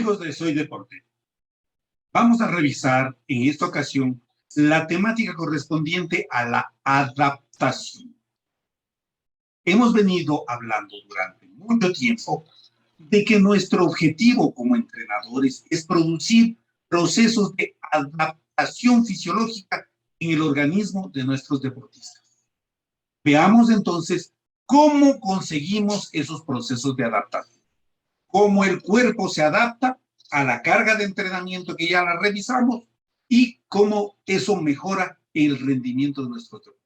Amigos de Soy Deporte, vamos a revisar en esta ocasión la temática correspondiente a la adaptación. Hemos venido hablando durante mucho tiempo de que nuestro objetivo como entrenadores es producir procesos de adaptación fisiológica en el organismo de nuestros deportistas. Veamos entonces cómo conseguimos esos procesos de adaptación. Cómo el cuerpo se adapta a la carga de entrenamiento que ya la revisamos y cómo eso mejora el rendimiento de nuestro deporte.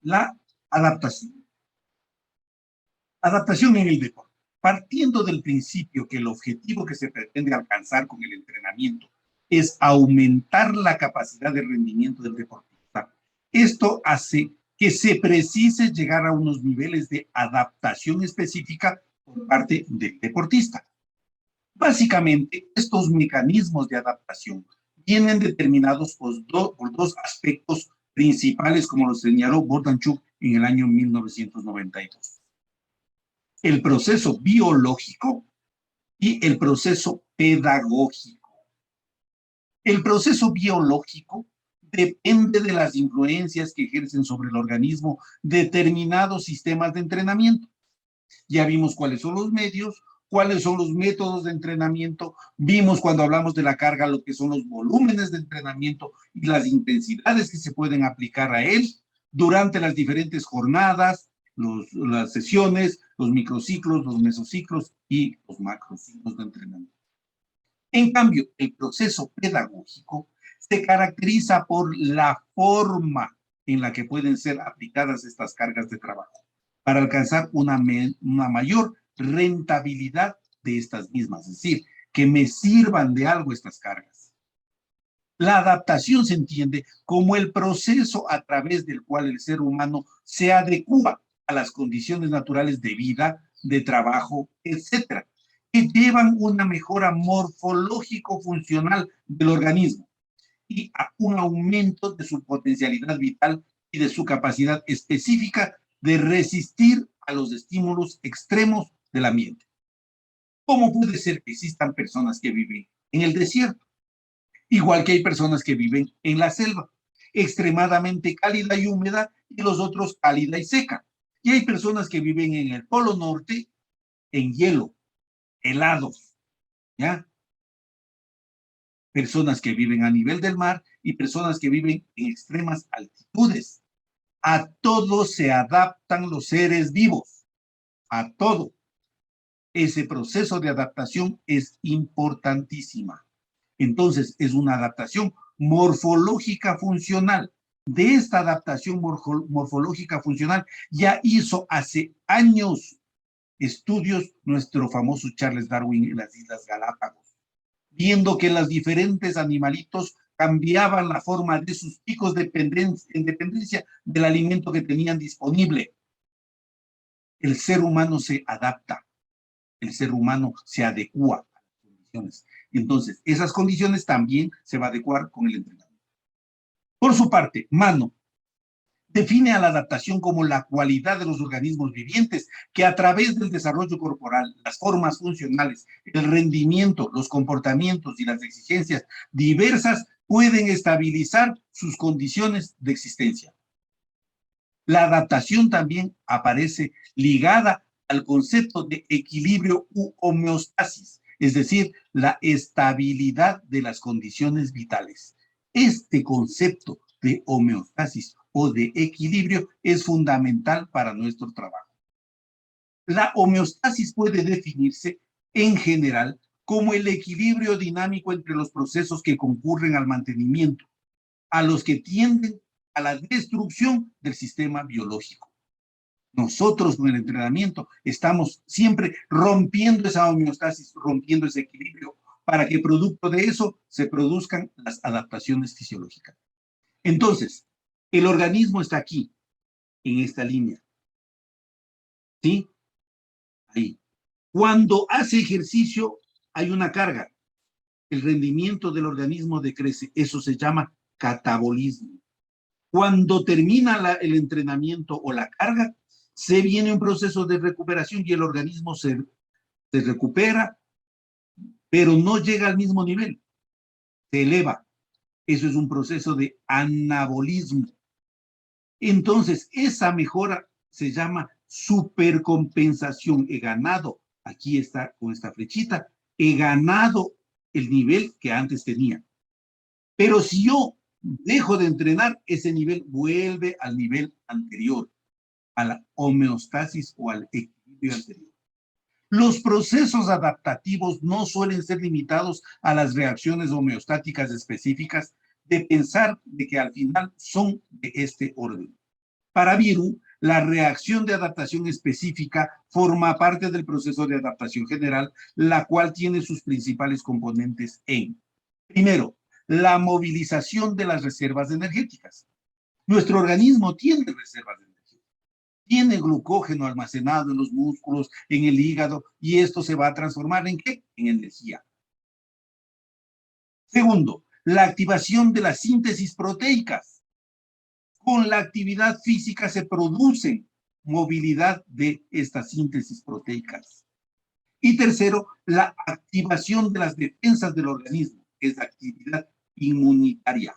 La adaptación. Adaptación en el deporte. Partiendo del principio que el objetivo que se pretende alcanzar con el entrenamiento es aumentar la capacidad de rendimiento del deportista, esto hace que se precise llegar a unos niveles de adaptación específica por parte del deportista. Básicamente, estos mecanismos de adaptación vienen determinados por dos aspectos principales, como lo señaló Bordanchuk en el año 1992. El proceso biológico y el proceso pedagógico. El proceso biológico depende de las influencias que ejercen sobre el organismo determinados sistemas de entrenamiento. Ya vimos cuáles son los medios, cuáles son los métodos de entrenamiento, vimos cuando hablamos de la carga lo que son los volúmenes de entrenamiento y las intensidades que se pueden aplicar a él durante las diferentes jornadas, las sesiones, los microciclos, los mesociclos y los macrociclos de entrenamiento. En cambio, el proceso pedagógico se caracteriza por la forma en la que pueden ser aplicadas estas cargas de trabajo para alcanzar una mayor rentabilidad de estas mismas, es decir, que me sirvan de algo estas cargas. La adaptación se entiende como el proceso a través del cual el ser humano se adecua a las condiciones naturales de vida, de trabajo, etcétera, que llevan una mejora morfológico-funcional del organismo y a un aumento de su potencialidad vital y de su capacidad específica de resistir a los estímulos extremos del ambiente. ¿Cómo puede ser que existan personas que viven en el desierto? Igual que hay personas que viven en la selva, extremadamente cálida y húmeda, y los otros cálida y seca. Y hay personas que viven en el Polo Norte en hielo, helados, ¿ya? Personas que viven a nivel del mar y personas que viven en extremas altitudes. A todo se adaptan los seres vivos, a todo. Ese proceso de adaptación es importantísima. Entonces, es una adaptación morfológica funcional. De esta adaptación morfológica funcional ya hizo hace años estudios nuestro famoso Charles Darwin en las Islas Galápagos, viendo que los diferentes animalitos cambiaban la forma de sus picos en dependencia del alimento que tenían disponible. El ser humano se adapta, el ser humano se adecua a las condiciones. Entonces, esas condiciones también se va a adecuar con el entrenamiento. Por su parte, Mano define a la adaptación como la cualidad de los organismos vivientes que a través del desarrollo corporal, las formas funcionales, el rendimiento, los comportamientos y las exigencias diversas pueden estabilizar sus condiciones de existencia. La adaptación también aparece ligada al concepto de equilibrio u homeostasis, es decir, la estabilidad de las condiciones vitales. Este concepto de homeostasis o de equilibrio es fundamental para nuestro trabajo. La homeostasis puede definirse en general como el equilibrio dinámico entre los procesos que concurren al mantenimiento, a los que tienden a la destrucción del sistema biológico. Nosotros con el entrenamiento estamos siempre rompiendo esa homeostasis, rompiendo ese equilibrio, para que producto de eso se produzcan las adaptaciones fisiológicas. Entonces, el organismo está aquí, en esta línea, ¿sí? Ahí. Cuando hace ejercicio, hay una carga. El rendimiento del organismo decrece. Eso se llama catabolismo. Cuando termina el entrenamiento o la carga, se viene un proceso de recuperación y el organismo se recupera, pero no llega al mismo nivel, se eleva. Eso es un proceso de anabolismo. Entonces, esa mejora se llama supercompensación. He ganado, aquí está con esta flechita, he ganado el nivel que antes tenía. Pero si yo dejo de entrenar, ese nivel vuelve al nivel anterior, a la homeostasis o al equilibrio anterior. Los procesos adaptativos no suelen ser limitados a las reacciones homeostáticas específicas de pensar de que al final son de este orden. Para Viru, la reacción de adaptación específica forma parte del proceso de adaptación general, la cual tiene sus principales componentes en, primero, la movilización de las reservas energéticas. Nuestro organismo tiene reservas de energía. Tiene glucógeno almacenado en los músculos, en el hígado, y esto se va a transformar ¿en qué? En energía. Segundo, la activación de las síntesis proteicas. Con la actividad física se produce movilidad de estas síntesis proteicas. Y tercero, la activación de las defensas del organismo, que es la actividad inmunitaria.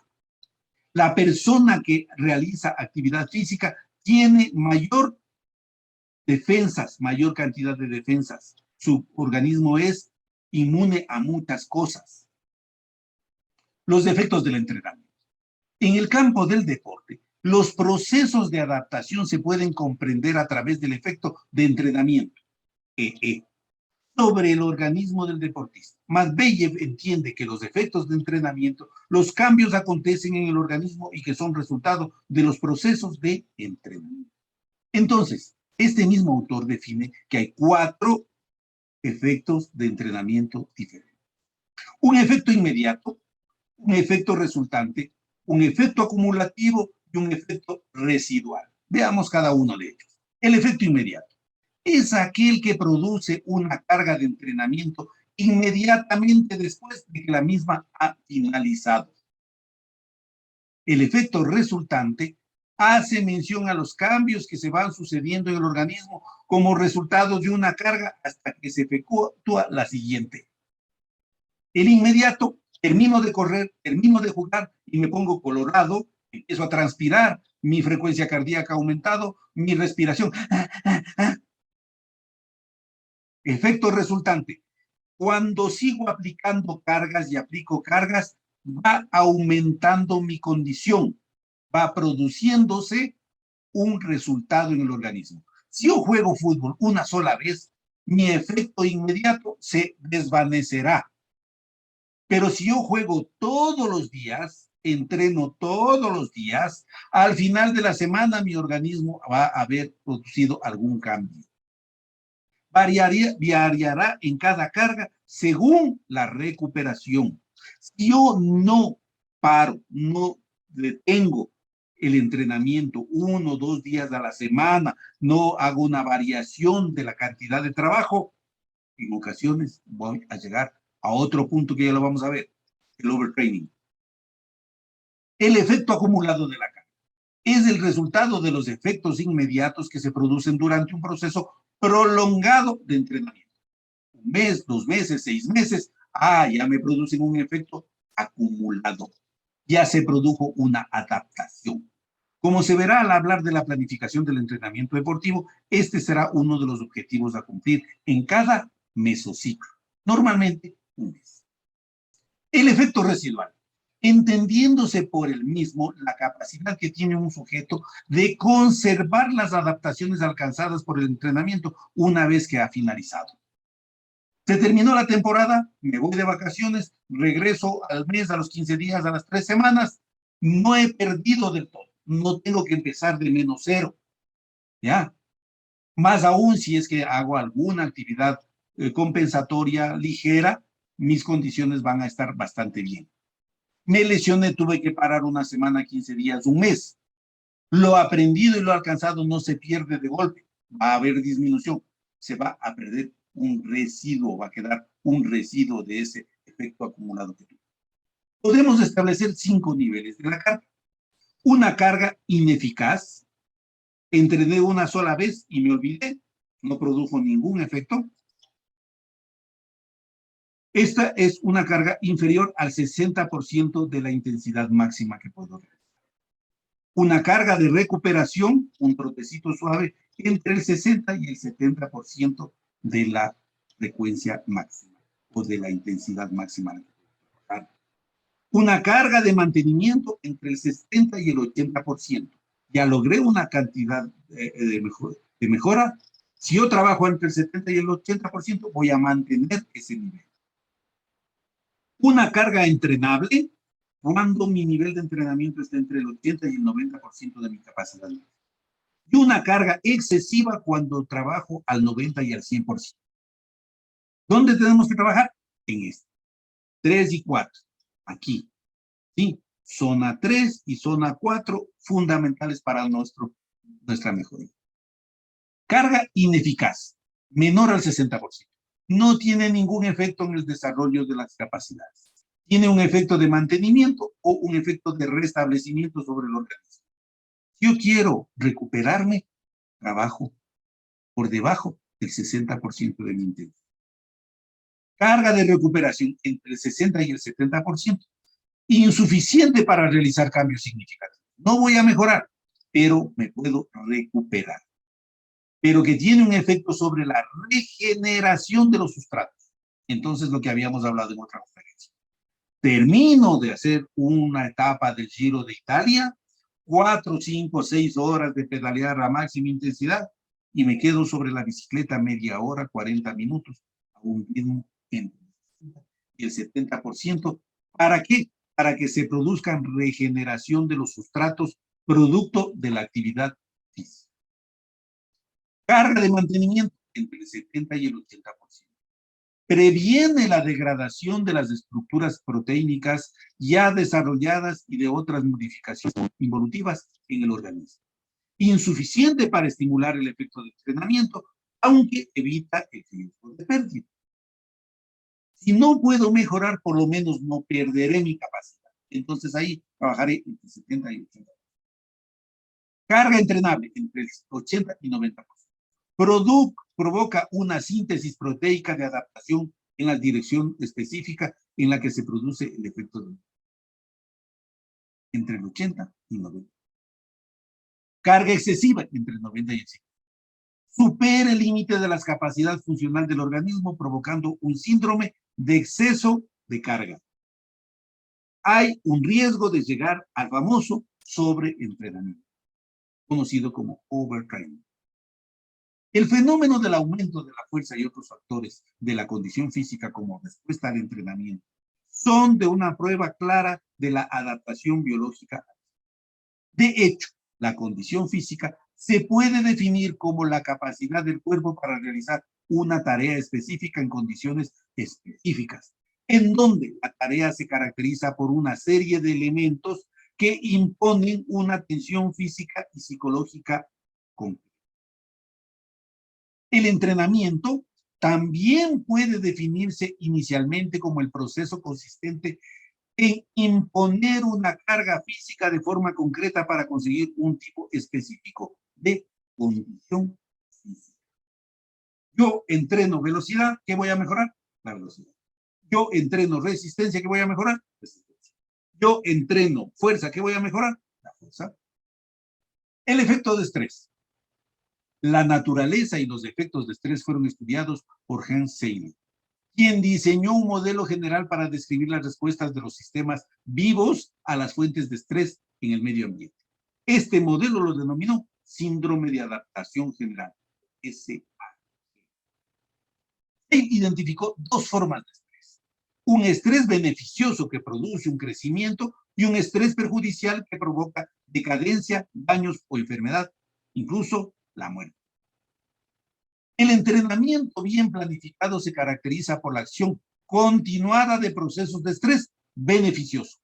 La persona que realiza actividad física tiene mayor defensas, mayor cantidad de defensas. Su organismo es inmune a muchas cosas. Los efectos del entrenamiento. En el campo del deporte, los procesos de adaptación se pueden comprender a través del efecto de entrenamiento, sobre el organismo del deportista. Masveyev entiende que los efectos de entrenamiento, los cambios acontecen en el organismo y que son resultado de los procesos de entrenamiento. Entonces, este mismo autor define que hay 4 efectos de entrenamiento diferentes. Un efecto inmediato, un efecto resultante, un efecto acumulativo y un efecto residual. Veamos cada uno de ellos. El efecto inmediato es aquel que produce una carga de entrenamiento inmediatamente después de que la misma ha finalizado. El efecto resultante hace mención a los cambios que se van sucediendo en el organismo como resultado de una carga hasta que se efectúa la siguiente. El inmediato, termino de correr, termino de jugar y me pongo colorado, empiezo a transpirar, mi frecuencia cardíaca ha aumentado, mi respiración. Efecto resultante. Cuando sigo aplicando cargas y aplico cargas, va aumentando mi condición, va produciéndose un resultado en el organismo. Si yo juego fútbol una sola vez, mi efecto inmediato se desvanecerá. Pero si yo juego todos los días, entreno todos los días, al final de la semana mi organismo va a haber producido algún cambio. Variará en cada carga según la recuperación. Si yo no paro, no detengo el entrenamiento 1 o 2 días a la semana, no hago una variación de la cantidad de trabajo, en ocasiones voy a llegar a otro punto que ya lo vamos a ver, el overtraining. El efecto acumulado de la carga es el resultado de los efectos inmediatos que se producen durante un proceso prolongado de entrenamiento. 1 mes, 2 meses, 6 meses, ya me producen un efecto acumulado. Ya se produjo una adaptación. Como se verá al hablar de la planificación del entrenamiento deportivo, este será uno de los objetivos a cumplir en cada mesociclo. Normalmente, 1 mes. El efecto residual. Entendiéndose por el mismo la capacidad que tiene un sujeto de conservar las adaptaciones alcanzadas por el entrenamiento una vez que ha finalizado. Se terminó la temporada, me voy de vacaciones, regreso al mes, a los 15 días, a las 3 semanas, no he perdido del todo, no tengo que empezar de -0, ¿ya? Más aún si es que hago alguna actividad compensatoria ligera, mis condiciones van a estar bastante bien. Me lesioné, tuve que parar 1 semana, 15 días, 1 mes. Lo aprendido y lo alcanzado no se pierde de golpe, va a haber disminución. se va a perder un residuo, va a quedar un residuo de ese efecto acumulado que tuvo. Podemos establecer 5 niveles de la carga. Una carga ineficaz, entrené una sola vez y me olvidé, no produjo ningún efecto. Esta es una carga inferior al 60% de la intensidad máxima que puedo realizar. Una carga de recuperación, un trotecito suave, entre el 60 y el 70% de la frecuencia máxima o de la intensidad máxima. Una carga de mantenimiento entre el 60 y el 80%. Ya logré una cantidad de mejora. Si yo trabajo entre el 70 y el 80%, voy a mantener ese nivel. Una carga entrenable, cuando mi nivel de entrenamiento está entre el 80 y el 90% de mi capacidad. Y una carga excesiva cuando trabajo al 90 y al 100%. ¿Dónde tenemos que trabajar? En este. 3 y 4. Aquí. ¿Sí? Zona 3 y zona 4, fundamentales para nuestra mejoría. Carga ineficaz, menor al 60%. No tiene ningún efecto en el desarrollo de las capacidades. Tiene un efecto de mantenimiento o un efecto de restablecimiento sobre el organismo. Si yo quiero recuperarme, trabajo por debajo del 60% de mi intensidad. Carga de recuperación entre el 60 y el 70%. Insuficiente para realizar cambios significativos. No voy a mejorar, pero me puedo recuperar. Pero que tiene un efecto sobre la regeneración de los sustratos. Entonces, lo que habíamos hablado en otra conferencia. Termino de hacer una etapa del Giro de Italia, 4, 5, 6 horas de pedalear a máxima intensidad y me quedo sobre la bicicleta media hora, 40 minutos, a un ritmo entre el 70%. ¿Para qué? Para que se produzcan regeneración de los sustratos producto de la actividad física. Carga de mantenimiento entre el 70 y el 80%. Previene la degradación de las estructuras proteínicas ya desarrolladas y de otras modificaciones involutivas en el organismo. Insuficiente para estimular el efecto de entrenamiento, aunque evita el riesgo de pérdida. Si no puedo mejorar, por lo menos no perderé mi capacidad. Entonces ahí trabajaré entre 70 y 80%. Carga entrenable entre el 80 y 90%. Provoca una síntesis proteica de adaptación en la dirección específica en la que se produce el efecto de entre el 80 y 90. Carga excesiva entre el 90 y el 100. Supera el límite de la capacidad funcional del organismo, provocando un síndrome de exceso de carga. Hay un riesgo de llegar al famoso sobreentrenamiento, conocido como overtraining. El fenómeno del aumento de la fuerza y otros factores de la condición física como respuesta al entrenamiento son de una prueba clara de la adaptación biológica. De hecho, la condición física se puede definir como la capacidad del cuerpo para realizar una tarea específica en condiciones específicas, en donde la tarea se caracteriza por una serie de elementos que imponen una tensión física y psicológica completa. El entrenamiento también puede definirse inicialmente como el proceso consistente en imponer una carga física de forma concreta para conseguir un tipo específico de condición física. Yo entreno velocidad, ¿qué voy a mejorar? La velocidad. Yo entreno resistencia, ¿qué voy a mejorar? Resistencia. Yo entreno fuerza, ¿qué voy a mejorar? La fuerza. El efecto de estrés. La naturaleza y los efectos de estrés fueron estudiados por Hans Selye, quien diseñó un modelo general para describir las respuestas de los sistemas vivos a las fuentes de estrés en el medio ambiente. Este modelo lo denominó síndrome de adaptación general, SAG. Él identificó dos formas de estrés: un estrés beneficioso que produce un crecimiento y un estrés perjudicial que provoca decadencia, daños o enfermedad, incluso la muerte. El entrenamiento bien planificado se caracteriza por la acción continuada de procesos de estrés beneficioso,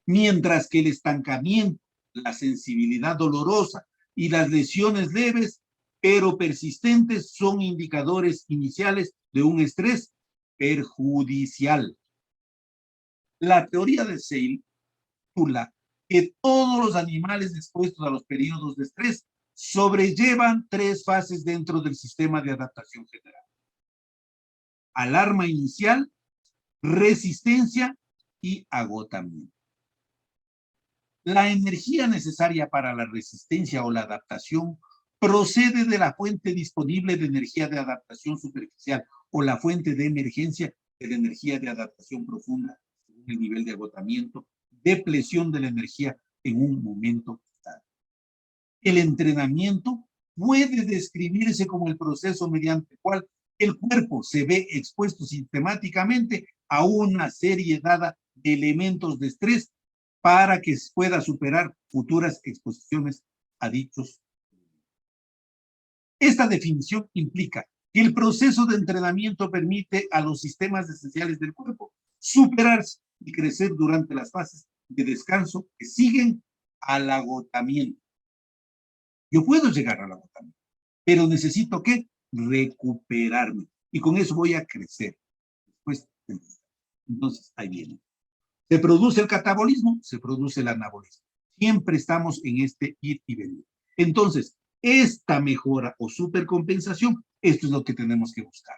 mientras que el estancamiento, la sensibilidad dolorosa y las lesiones leves pero persistentes son indicadores iniciales de un estrés perjudicial. La teoría de Seyle postula que todos los animales expuestos a los periodos de estrés sobrellevan 3 fases dentro del sistema de adaptación general: alarma inicial, resistencia y agotamiento. La energía necesaria para la resistencia o la adaptación procede de la fuente disponible de energía de adaptación superficial o la fuente de emergencia de la energía de adaptación profunda, según el nivel de agotamiento, depleción de la energía en un momento dado. El entrenamiento puede describirse como el proceso mediante el cual el cuerpo se ve expuesto sistemáticamente a una serie dada de elementos de estrés para que pueda superar futuras exposiciones a dichos. Esta definición implica que el proceso de entrenamiento permite a los sistemas esenciales del cuerpo superarse y crecer durante las fases de descanso que siguen al agotamiento. Yo puedo llegar al agotamiento, pero necesito ¿qué? Recuperarme. Y con eso voy a crecer. Después, entonces, ahí viene. Se produce el catabolismo, se produce el anabolismo. Siempre estamos en este ir y venir. Entonces, esta mejora o supercompensación, esto es lo que tenemos que buscar.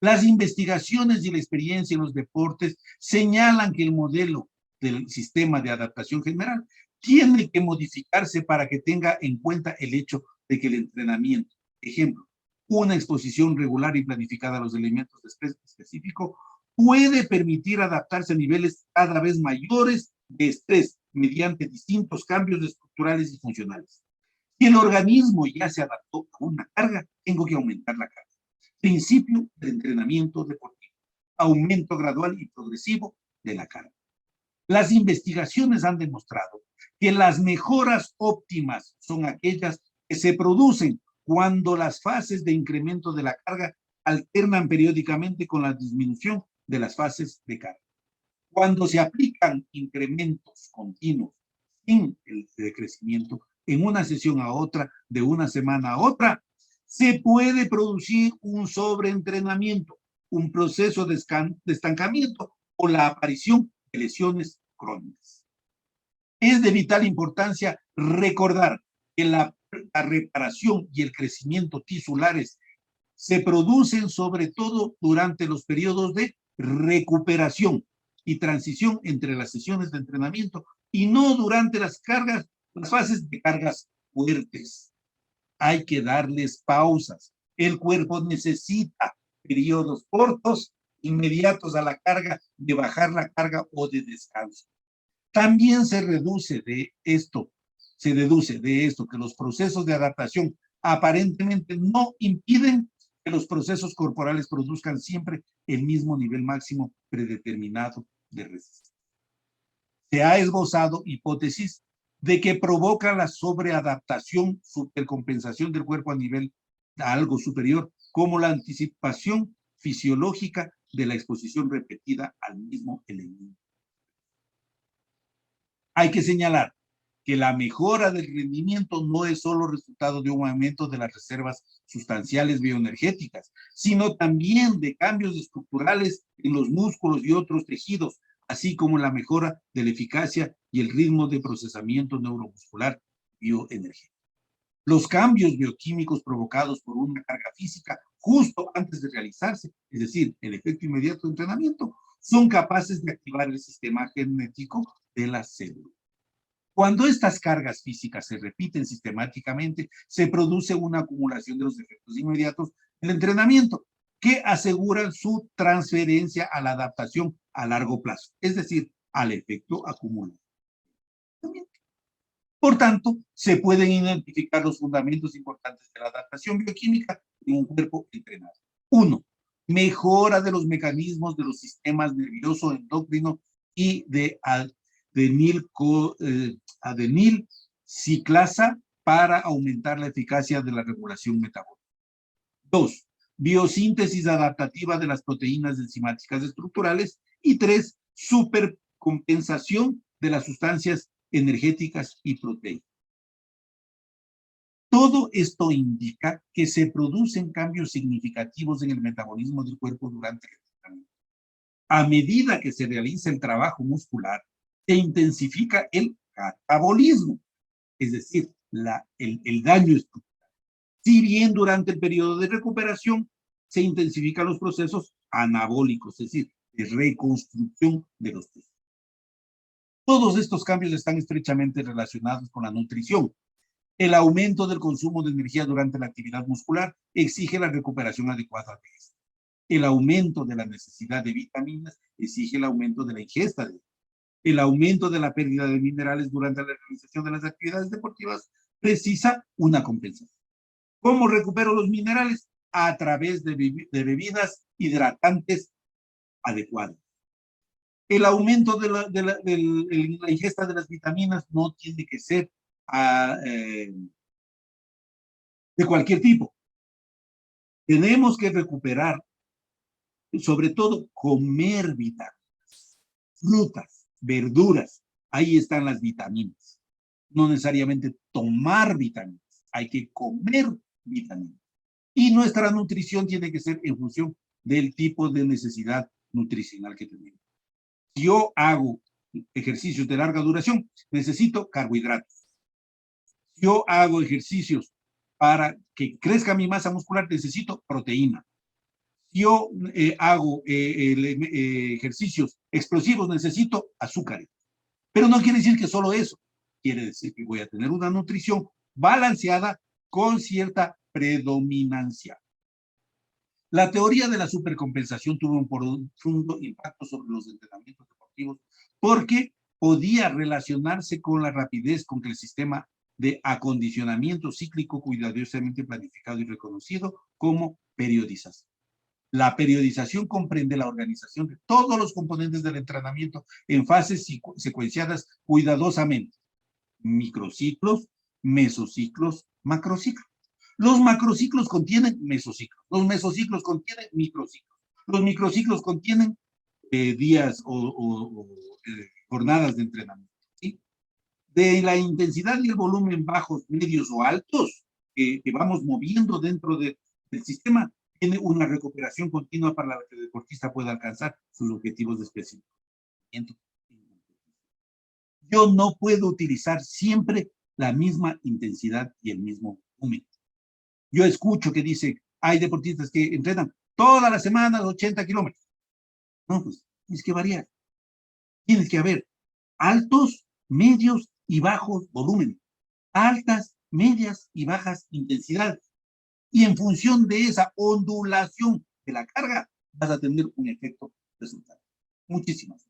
Las investigaciones y la experiencia en los deportes señalan que el modelo del sistema de adaptación general tiene que modificarse para que tenga en cuenta el hecho de que el entrenamiento, ejemplo, una exposición regular y planificada a los elementos de estrés específico, puede permitir adaptarse a niveles cada vez mayores de estrés mediante distintos cambios estructurales y funcionales. Si el organismo ya se adaptó a una carga, tengo que aumentar la carga. Principio del entrenamiento deportivo: aumento gradual y progresivo de la carga. Las investigaciones han demostrado que las mejoras óptimas son aquellas que se producen cuando las fases de incremento de la carga alternan periódicamente con la disminución de las fases de carga. Cuando se aplican incrementos continuos sin el decrecimiento en una sesión a otra, de una semana a otra, se puede producir un sobreentrenamiento, un proceso de estancamiento o la aparición de lesiones crónicas. Es de vital importancia recordar que la reparación y el crecimiento tisulares se producen sobre todo durante los periodos de recuperación y transición entre las sesiones de entrenamiento y no durante las fases de cargas fuertes. Hay que darles pausas. El cuerpo necesita periodos cortos, inmediatos a la carga, de bajar la carga o de descanso. También se deduce de esto que los procesos de adaptación aparentemente no impiden que los procesos corporales produzcan siempre el mismo nivel máximo predeterminado de resistencia. Se ha esbozado hipótesis de que provoca la sobreadaptación, supercompensación del cuerpo a algo superior, como la anticipación fisiológica de la exposición repetida al mismo elemento. Hay que señalar que la mejora del rendimiento no es solo resultado de un aumento de las reservas sustanciales bioenergéticas, sino también de cambios estructurales en los músculos y otros tejidos, así como la mejora de la eficacia y el ritmo de procesamiento neuromuscular bioenergético. Los cambios bioquímicos provocados por una carga física justo antes de realizarse, es decir, el efecto inmediato de entrenamiento, son capaces de activar el sistema genético de la célula. Cuando estas cargas físicas se repiten sistemáticamente, se produce una acumulación de los efectos inmediatos del entrenamiento que aseguran su transferencia a la adaptación a largo plazo, es decir, al efecto acumulado. Por tanto, se pueden identificar los fundamentos importantes de la adaptación bioquímica en un cuerpo entrenado. 1. Mejora de los mecanismos de los sistemas nervioso, endocrino y de adenil ciclasa para aumentar la eficacia de la regulación metabólica. 2. Biosíntesis adaptativa de las proteínas enzimáticas estructurales. Y 3. Supercompensación de las sustancias energéticas y proteínas. Todo esto indica que se producen cambios significativos en el metabolismo del cuerpo durante el entrenamiento. A medida que se realiza el trabajo muscular, se intensifica el catabolismo, es decir, el daño estructural. Si bien durante el periodo de recuperación se intensifican los procesos anabólicos, es decir, de reconstrucción de los tejidos. Todos estos cambios están estrechamente relacionados con la nutrición. El aumento del consumo de energía durante la actividad muscular exige la recuperación adecuada de esta. El aumento de la necesidad de vitaminas exige el aumento de la ingesta de ellas. El aumento de la pérdida de minerales durante la realización de las actividades deportivas precisa una compensación. ¿Cómo recupero los minerales? A través de bebidas hidratantes adecuadas. El aumento de la ingesta de las vitaminas no tiene que ser de cualquier tipo. Tenemos que recuperar, sobre todo, comer vitaminas, frutas, verduras. Ahí están las vitaminas. No necesariamente tomar vitaminas, hay que comer vitaminas. Y nuestra nutrición tiene que ser en función del tipo de necesidad nutricional que tenemos. Si yo hago ejercicios de larga duración, necesito carbohidratos. Si yo hago ejercicios para que crezca mi masa muscular, necesito proteína. Si yo hago ejercicios explosivos, necesito azúcares. Pero no quiere decir que solo eso. Quiere decir que voy a tener una nutrición balanceada con cierta predominancia. La teoría de la supercompensación tuvo un profundo impacto sobre los entrenamientos deportivos porque podía relacionarse con la rapidez con que el sistema de acondicionamiento cíclico cuidadosamente planificado y reconocido como periodización. La periodización comprende la organización de todos los componentes del entrenamiento en fases secuenciadas cuidadosamente. Microciclos, mesociclos, macrociclos. Los macrociclos contienen mesociclos, los mesociclos contienen microciclos, los microciclos contienen días o jornadas de entrenamiento. ¿Sí? De la intensidad y el volumen bajos, medios o altos que vamos moviendo dentro del sistema, tiene una recuperación continua para que el deportista pueda alcanzar sus objetivos de especiamiento. Yo no puedo utilizar siempre la misma intensidad y el mismo volumen. Yo escucho que dice, hay deportistas que entrenan todas las semanas 80 kilómetros. No, pues tienes que variar. Tienes que haber altos, medios y bajos volúmenes. Altas, medias y bajas intensidades. Y en función de esa ondulación de la carga, vas a tener un efecto resultado. Muchísimas gracias.